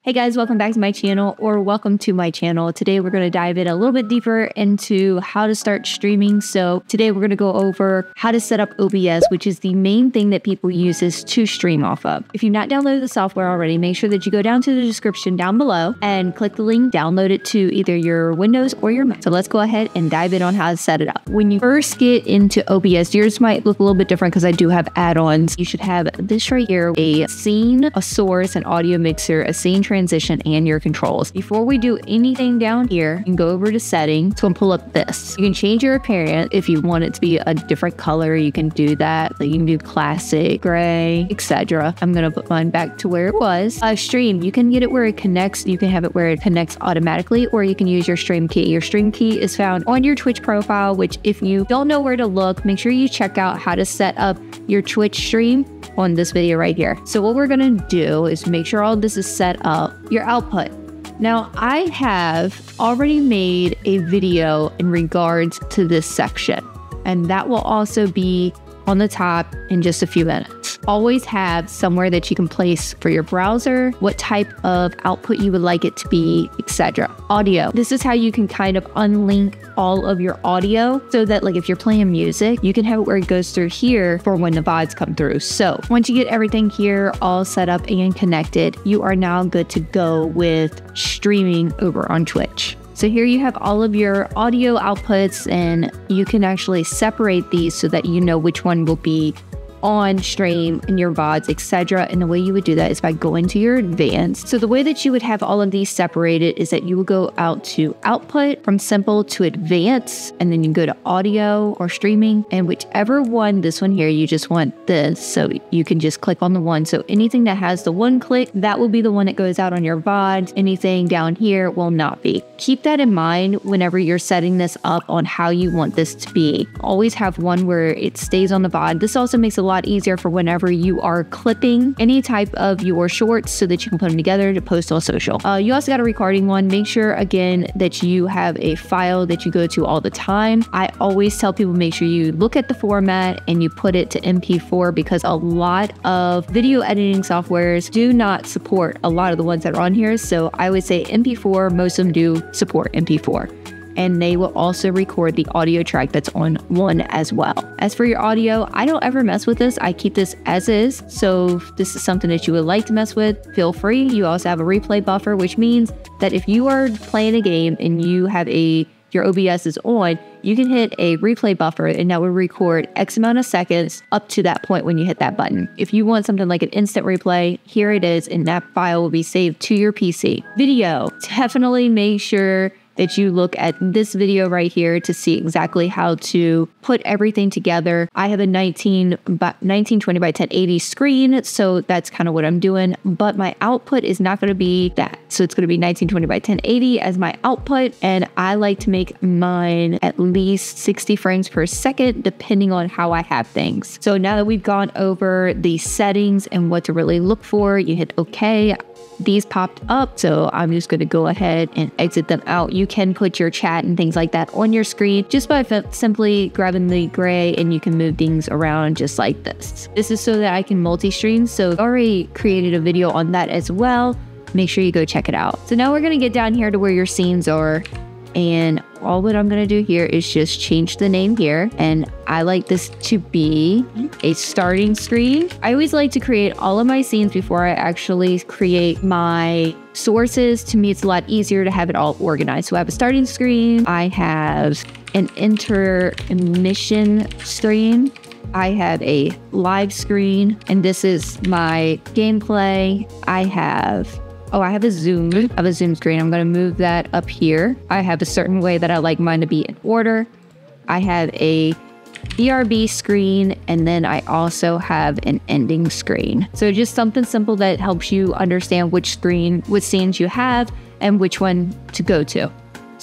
Hey guys, welcome back to my channel, or welcome to my channel. Today we're going to dive in a little bit deeper into how to start streaming. So today we're going to go over how to set up OBS, which is the main thing that people use to stream off of. If you've not downloaded the software already, make sure that you go down to the description down below and click the link, download it to either your Windows or your Mac. So let's go ahead and dive in on how to set it up. When you first get into OBS, yours might look a little bit different because I do have add-ons. You should have this right here: a scene, a source, an audio mixer, a scene transition, and your controls. Before we do anything down here, you can go over to settings and pull up this. You can change your appearance. If you want it to be a different color, you can do that. Like you can do classic, gray, etc. I'm gonna put mine back to where it was. Stream, you can get it where it connects. You can have it where it connects automatically, or you can use your stream key. Your stream key is found on your Twitch profile, which if you don't know where to look, make sure you check out how to set up your Twitch stream on this video right here. So what we're gonna do is make sure all this is set up. Your output. Now I have already made a video in regards to this section, and that will also be on the top in just a few minutes. Always have somewhere that you can place for your browser, what type of output you would like it to be, etc. Audio. This is how you can kind of unlink all of your audio so that like if you're playing music, you can have it where it goes through here for when the VODs come through. So once you get everything here all set up and connected, you are now good to go with streaming over on Twitch. So here you have all of your audio outputs, and you can actually separate these so that you know which one will be on stream in your VODs, etc. And the way you would do that is by going to your advanced. So the way that you would have all of these separated is that you would go out to output, from simple to advanced, and then you go to audio or streaming, and whichever one, this one here, you just want this, so you can just click on the one. So anything that has the one click, that will be the one that goes out on your VODs. Anything down here will not be. Keep that in mind whenever you're setting this up on how you want this to be. Always have one where it stays on the VOD. This also makes it a lot easier for whenever you are clipping any type of your shorts so that you can put them together to post on social. You also got a recording one. Make sure again that you have a file that you go to all the time. I always tell people make sure you look at the format and you put it to MP4, because a lot of video editing softwares do not support a lot of the ones that are on here. So I would say MP4, most of them do support MP4. And they will also record the audio track that's on one as well. As for your audio, I don't ever mess with this. I keep this as is. So if this is something that you would like to mess with, feel free. You also have a replay buffer, which means that if you are playing a game and you have your OBS is on, you can hit a replay buffer and that will record X amount of seconds up to that point when you hit that button. If you want something like an instant replay, here it is, and that file will be saved to your PC. Video, definitely make sure that you look at this video right here to see exactly how to put everything together. I have a 1920 by 1080 screen, so that's kind of what I'm doing, but my output is not going to be that. So it's going to be 1920 by 1080 as my output, and I like to make mine at least 60 frames per second, depending on how I have things. So now that we've gone over the settings and what to really look for, you hit OK. These popped up, so I'm just going to go ahead and exit them out. You can put your chat and things like that on your screen just by simply grabbing the gray, and you can move things around just like this. This is so that I can multi-stream, so I already created a video on that as well. Make sure you go check it out. So now we're going to get down here to where your scenes are, and all what I'm going to do here is just change the name here, and I like this to be a starting screen. I always like to create all of my scenes before I actually create my sources. To me, it's a lot easier to have it all organized. So I have a starting screen, I have an intermission screen, I have a live screen, and this is my gameplay. I have a Zoom screen. I'm going to move that up here. I have a certain way that I like mine to be in order. I have a BRB screen, and then I also have an ending screen. So just something simple that helps you understand which scenes you have and which one to go to.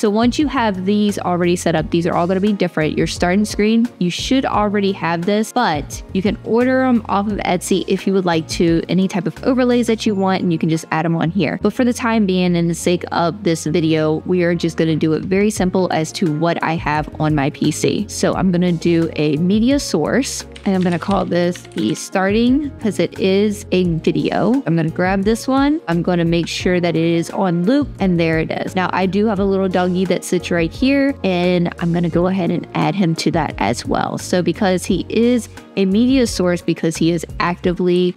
So once you have these already set up, these are all going to be different. Your starting screen, you should already have this, but you can order them off of Etsy if you would like to, any type of overlays that you want, and you can just add them on here. But for the time being and the sake of this video, we are just going to do it very simple as to what I have on my PC. So I'm going to do a media source, and I'm going to call this the starting because it is a video. I'm going to grab this one. I'm going to make sure that it is on loop, and there it is. Now I do have a little doggy that sits right here, and I'm going to go ahead and add him to that as well. So because he is a media source, because he is actively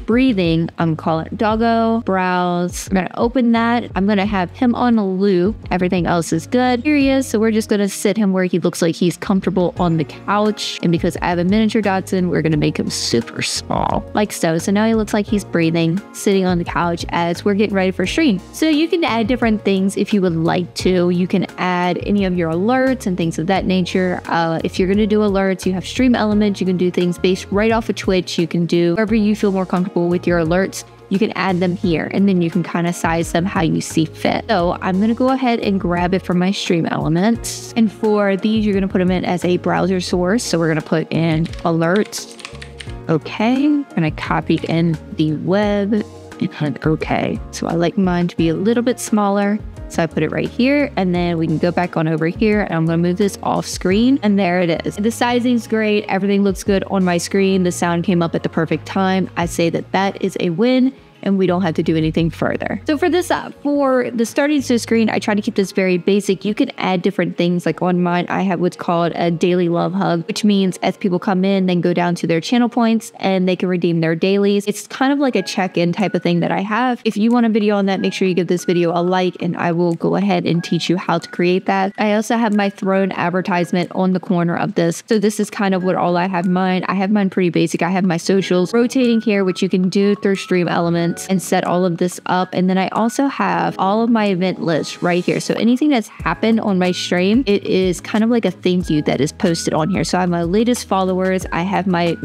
breathing, I'm calling it doggo, browse. I'm going to open that. I'm going to have him on a loop. Everything else is good. Here he is. So we're just going to sit him where he looks like he's comfortable on the couch. And because I have a miniature Dachshund, we're going to make him super small, like so. So now he looks like he's breathing, sitting on the couch as we're getting ready for stream. So you can add different things if you would like to. You can add any of your alerts and things of that nature. If you're going to do alerts, you have stream elements. You can do things based right off of Twitch. You can do wherever you feel more comfortable with your alerts. You can add them here, and then you can kind of size them how you see fit. So I'm going to go ahead and grab it from my stream elements. And for these, you're going to put them in as a browser source. So we're going to put in alerts. Okay. I'm going to copy in the web and hit okay. So I like mine to be a little bit smaller. So I put it right here, and then we can go back on over here, and I'm going to move this off screen, and there it is. The sizing's great. Everything looks good on my screen. The sound came up at the perfect time. I say that that is a win, and we don't have to do anything further. So for this, for the starting to screen, I try to keep this very basic. You can add different things. Like on mine, I have what's called a daily love hug, which means as people come in, then go down to their channel points and they can redeem their dailies. It's kind of like a check-in type of thing that I have. If you want a video on that, make sure you give this video a like, and I will go ahead and teach you how to create that. I also have my throne advertisement on the corner of this. So this is kind of what all I have mine. I have mine pretty basic. I have my socials rotating here, which you can do through stream elements and set all of this up. And then I also have all of my event lists right here. So anything that's happened on my stream, it is kind of like a thank you that is posted on here. So I have my latest followers, I have my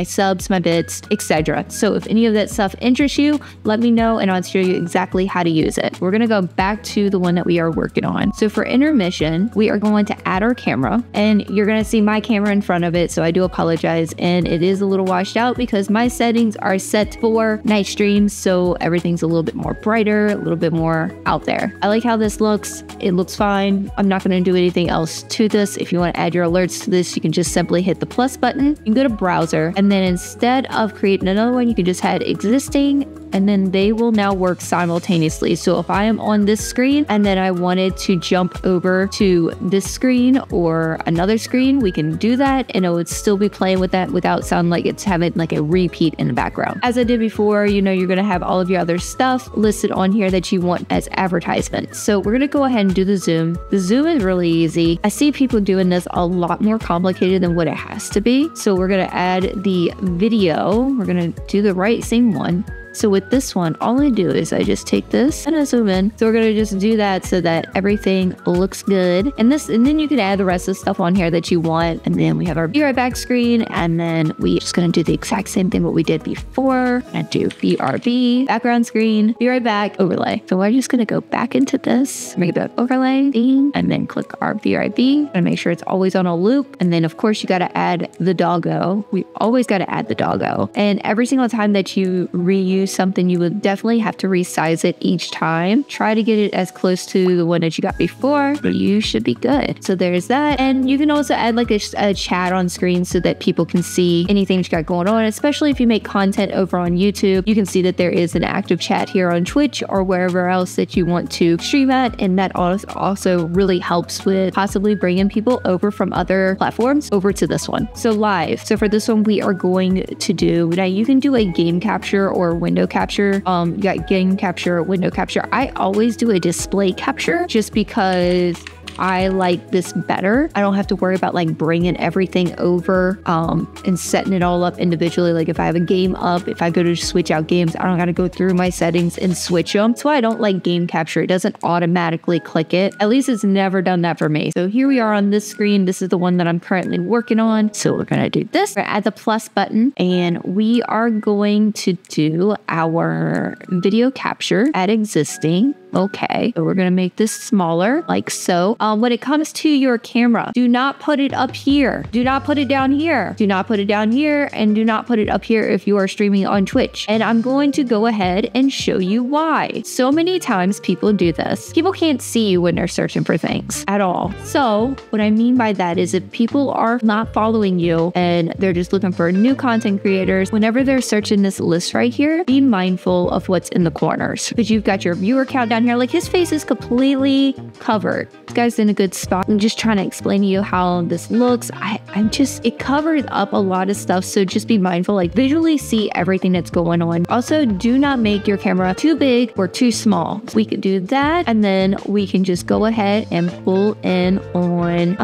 subs, my bits, etc. So if any of that stuff interests you, let me know and I'll show you exactly how to use it. We're gonna go back to the one that we are working on. So for intermission, we are going to add our camera, and you're gonna see my camera in front of it. So I do apologize, and it is a little washed out because my settings are set for night streams. So everything's a little bit more brighter, a little bit more out there. I like how this looks. It looks fine. I'm not going to do anything else to this. If you want to add your alerts to this, you can just simply hit the plus button. You can go to browser, and then instead of creating another one, you can just add existing, and then they will now work simultaneously. So if I am on this screen and then I wanted to jump over to this screen or another screen, we can do that, and it would still be playing with that without sounding like it's having like a repeat in the background. As I did before, you know, you're going to have all of your other stuff listed on here that you want as advertisements. So we're going to go ahead and do the zoom. The zoom is really easy. I see people doing this a lot more complicated than what it has to be. So we're going to add the video. We're going to do the right same one. So with this one, all I do is I just take this and I zoom in. So we're going to just do that so that everything looks good. And then you can add the rest of the stuff on here that you want. And then we have our be right back screen. And then we just going to do the exact same thing what we did before. And do BRB, background screen, be right back, overlay. So we're just going to go back into this, make that overlay thing, and then click our BRB and make sure it's always on a loop. And then of course you got to add the doggo. We always got to add the doggo. And every single time that you reuse something, you would definitely have to resize it each time. Try to get it as close to the one that you got before, but you should be good. So there's that. And you can also add like a chat on screen so that people can see anything that you got going on, especially if you make content over on YouTube. You can see that there is an active chat here on Twitch or wherever else that you want to stream at. And that also really helps with possibly bringing people over from other platforms over to this one. So live. So for this one, we are going to do, now you can do a game capture or window capture. You got game capture, window capture. I always do a display capture just because I like this better. I don't have to worry about like bringing everything over and setting it all up individually. Like if I have a game up, if I go to switch out games, I don't got to go through my settings and switch them. That's why I don't like game capture. It doesn't automatically click it. At least it's never done that for me. So here we are on this screen. This is the one that I'm currently working on. So we're going to do this. We're going to add the plus button, and we are going to do our video capture, add existing. Okay, so we're gonna make this smaller, like so. When it comes to your camera, do not put it up here. Do not put it down here. Do not put it down here, and do not put it up here if you are streaming on Twitch. And I'm going to go ahead and show you why. So many times people do this. People can't see you when they're searching for things at all. So what I mean by that is if people are not following you and they're just looking for new content creators, whenever they're searching this list right here, be mindful of what's in the corners. Because you've got your viewer count down here. Like his face is completely covered. This guy's in a good spot. I'm just trying to explain to you how this looks. It covers up a lot of stuff. So just be mindful, like visually see everything that's going on. Also, do not make your camera too big or too small. We could do that. And then we can just go ahead and pull in on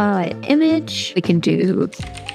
image. We can do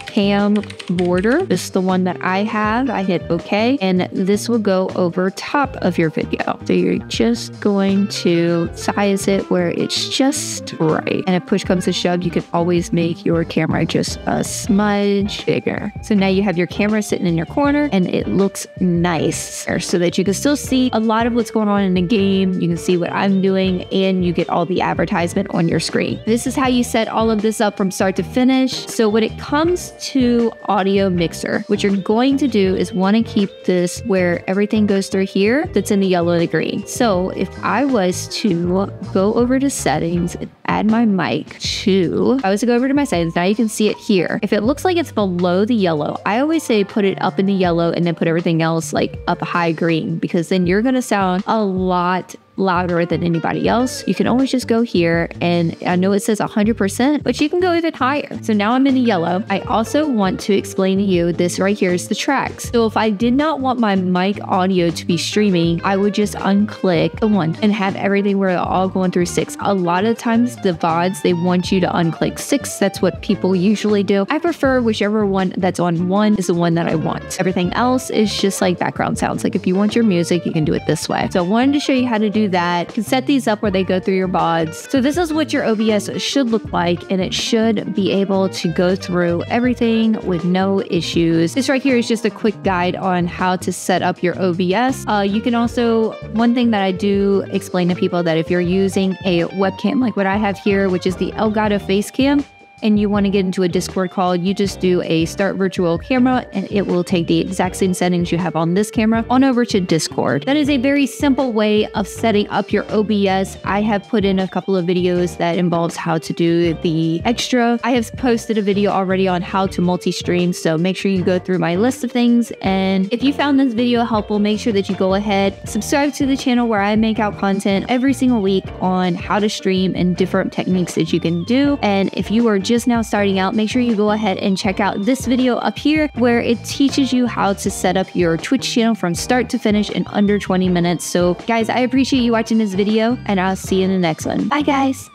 cam border. This is the one that I have. I hit OK, and this will go over top of your video. So you're just going to size it where it's just right. And if push comes to shove, you can always make your camera just a smudge bigger. So now you have your camera sitting in your corner and it looks nice so that you can still see a lot of what's going on in the game. You can see what I'm doing and you get all the advertisement on your screen. This is how you set all of this up from start to finish. So when it comes to audio mixer, what you're going to do is want to keep this where everything goes through here that's in the yellow and the green. So if I was to go over to settings and add my mic to, I was to go over to my settings, now you can see it here. If it looks like it's below the yellow, I always say put it up in the yellow and then put everything else like up high green, because then you're going to sound a lot louder than anybody else. You can always just go here, and I know it says 100%, but you can go even higher. So now I'm in the yellow. I also want to explain to you this right here is the tracks. So if I did not want my mic audio to be streaming, I would just unclick the one and have everything where it's all going through 6. A lot of times the VODs, they want you to unclick 6. That's what people usually do. I prefer whichever one that's on 1 is the one that I want. Everything else is just like background sounds. Like if you want your music, you can do it this way. So I wanted to show you how to do that. You can set these up where they go through your VODs. So this is what your OBS should look like, and it should be able to go through everything with no issues. This right here is just a quick guide on how to set up your OBS. You can also, one thing that I do explain to people, that if you're using a webcam like what I have here, which is the Elgato Facecam, and you want to get into a Discord call, you just do a start virtual camera and it will take the exact same settings you have on this camera on over to Discord. That is a very simple way of setting up your OBS. I have put in a couple of videos that involves how to do the extra. I have posted a video already on how to multi-stream, so make sure you go through my list of things. And if you found this video helpful, make sure that you go ahead, subscribe to the channel where I make out content every single week on how to stream and different techniques that you can do. And if you are just now starting out, make sure you go ahead and check out this video up here where it teaches you how to set up your Twitch channel from start to finish in under 20 minutes. So guys, I appreciate you watching this video, and I'll see you in the next one. Bye guys.